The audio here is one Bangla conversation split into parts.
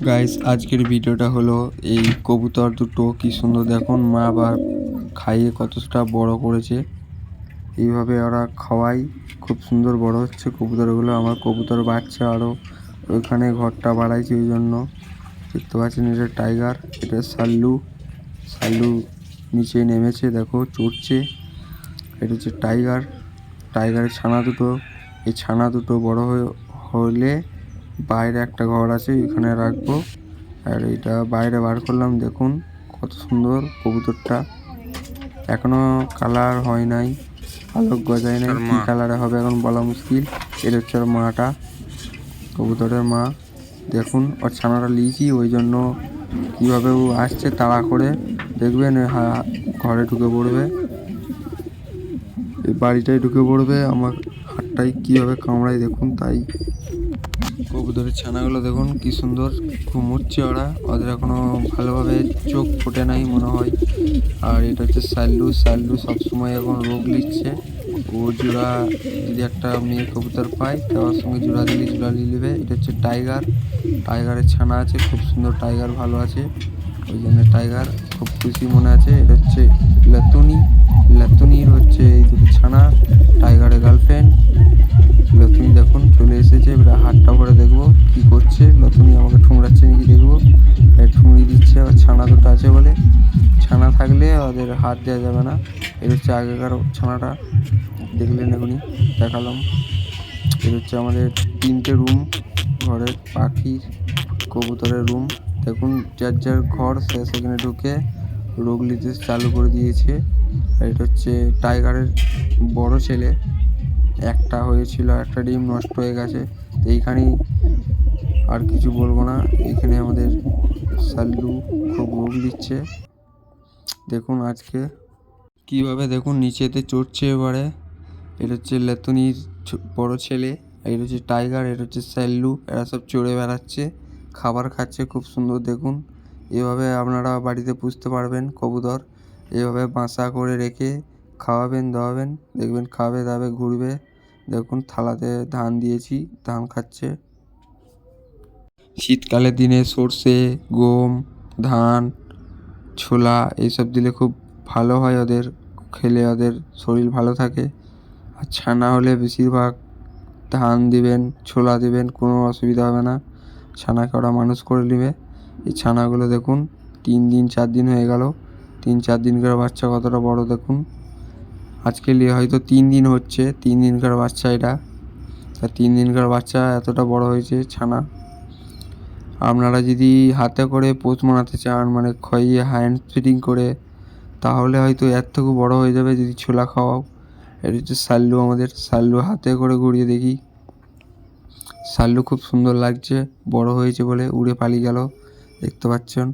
গাইস, আজকের ভিডিওটা হলো এই কবুতর দুটো কি সুন্দর দেখুন, মা আবার খাইয়ে কতটা বড় করেছে। এইভাবে ওরা খাওয়াই খুব সুন্দর বড় হচ্ছে কবুতরগুলো। আমার কবুতর বাচ্চা আরও ওইখানে ঘরটা বাড়াইছে, ওই জন্য দেখতে পাচ্ছেন। এটা টাইগার, এটা সাল্লু। সাল্লু নিচে নেমেছে, দেখো চড়ছে। এটা হচ্ছে টাইগার। টাইগারের ছানা দুটো। এই ছানা দুটো বড় হলে বাইরে একটা ঘর আছে, এখানে রাখবো। আর এটা বাইরে বার করলাম, দেখুন কত সুন্দর কবুতরটা। এখনো কালার হয় নাই, পালক গজায় নাই, কি কালারে হবে এখন বলা মুশকিল। এটা হচ্ছে ওর মাটা, কবুতরের মা। দেখুন ওর ছানাটা লিয়েছি, ওই জন্য কীভাবে ও আসছে তাড়া করে। দেখবেন ঘরে ঢুকে পড়বে, এই বাড়িটাই ঢুকে পড়বে। আমার হাতটাই কীভাবে কামড়ায় দেখুন। তাই কবুতরের ছানাগুলো দেখুন কি সুন্দর ঘুমোচ্ছে ওরা। ওদের এখনো ভালোভাবে চোখ ফোটে নাই মনে হয়। আর এটা হচ্ছে সাল্লু। সাল্লু সবসময় এখন রোগ নিচ্ছে। ও জোড়া যদি একটা মেয়ে কবুতর পায়, তার সঙ্গে জোড়া নিয়ে নেবে। এটা হচ্ছে টাইগার। টাইগারের ছানা আছে, খুব সুন্দর। টাইগার ভালো আছে, ওই জন্য টাইগার খুব খুশি মনে আছে। এটা হচ্ছে লাতুনি। লাতুনির হচ্ছে এই দুটো ছানা, টাইগারের গার্লফ্রেন্ড। লতুনি দেখুন চলে এসেছে। এবার হাতটা ভরে দেখবো কি করছে। লতুনি আমাকে ঠুংরাচ্ছে নাকি দেখবো। ঠুংরি দিচ্ছে, আর ছানা দুটো আছে বলে। ছানা থাকলে ওদের হাত দেওয়া যাবে না। এটা হচ্ছে আগেকার ছানাটা, দেখলেন এখনই দেখালাম। এটা হচ্ছে আমাদের 3টে রুম, ঘরের পাখির কবুতরের রুম। দেখুন যার যার ঘর সে সেখানে ঢুকে রোগ নিতে চালু করে দিয়েছে। আর এটা হচ্ছে টাইগারের বড় ছেলে। একটা হয়েছিল, একটা ডিম নষ্ট হয়ে গেছে। তো এইখানেই, আর কিছু বলবো না। এখানে আমাদের সাল্লু খুব রোগ দিচ্ছে। দেখুন আজকে কিভাবে দেখুন নিচেতে চড়ছে এবারে। এটা হচ্ছে লেতুনির বড় ছেলে। এটা হচ্ছে টাইগার, এটা হচ্ছে সাল্লু। এরা সব চড়ে বেড়াচ্ছে, খাবার খাচ্ছে খুব সুন্দর। দেখুন এভাবে আপনারা বাড়িতে পুষতে পারবেন কবুতর। এভাবে বাসা করে রেখে খাওয়াবেন দাওয়াবেন, দেখবেন খাবে দাবে ঘুরবে। দেখুন থালাতে ধান দিয়েছি, ধান খাচ্ছে। শীতকালের দিনে সর্ষে, গম, ধান, ছোলা এইসব দিলে খুব ভালো হয় ওদের। খেলে ওদের শরীর ভালো থাকে। আর ছানা হলে বেশিরভাগ ধান দিবেন, ছোলা দিবেন, কোনো অসুবিধা হবে না। ছানাকে ওরা মানুষ করে নেবে। এই ছানাগুলো দেখুন 3 দিন 4 দিন হয়ে গেল। 3-4 দিনকার বাচ্চা কতটা বড় দেখুন। আজকে নিয়ে হয়তো 3 দিন হচ্ছে, 3 দিনকার বাচ্চা এটা। তা 3 দিনকার বাচ্চা এতটা বড় হয়েছে ছানা। আপনারা যদি হাতে করে পোষ মানাতে চান, মানে খাইয়ে হ্যান্ড ফিডিং করে, তাহলে হয়তো এর থেকেও বড় হয়ে যাবে যদি ছোলা খাওয়াও। এটা হচ্ছে সাল্লু আমাদের। সাল্লু হাতে করে ঘুরিয়ে দেখি। সাল্লু খুব সুন্দর লাগছে, বড় হয়েছে বলে উড়ে পালিয়ে গেল, দেখতে পাচ্ছেন।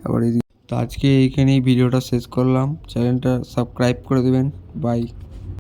আবার তো আজকে এইখানেই ভিডিওটা শেষ করলাম। চ্যানেলটা সাবস্ক্রাইব করে দেবেন। বাই।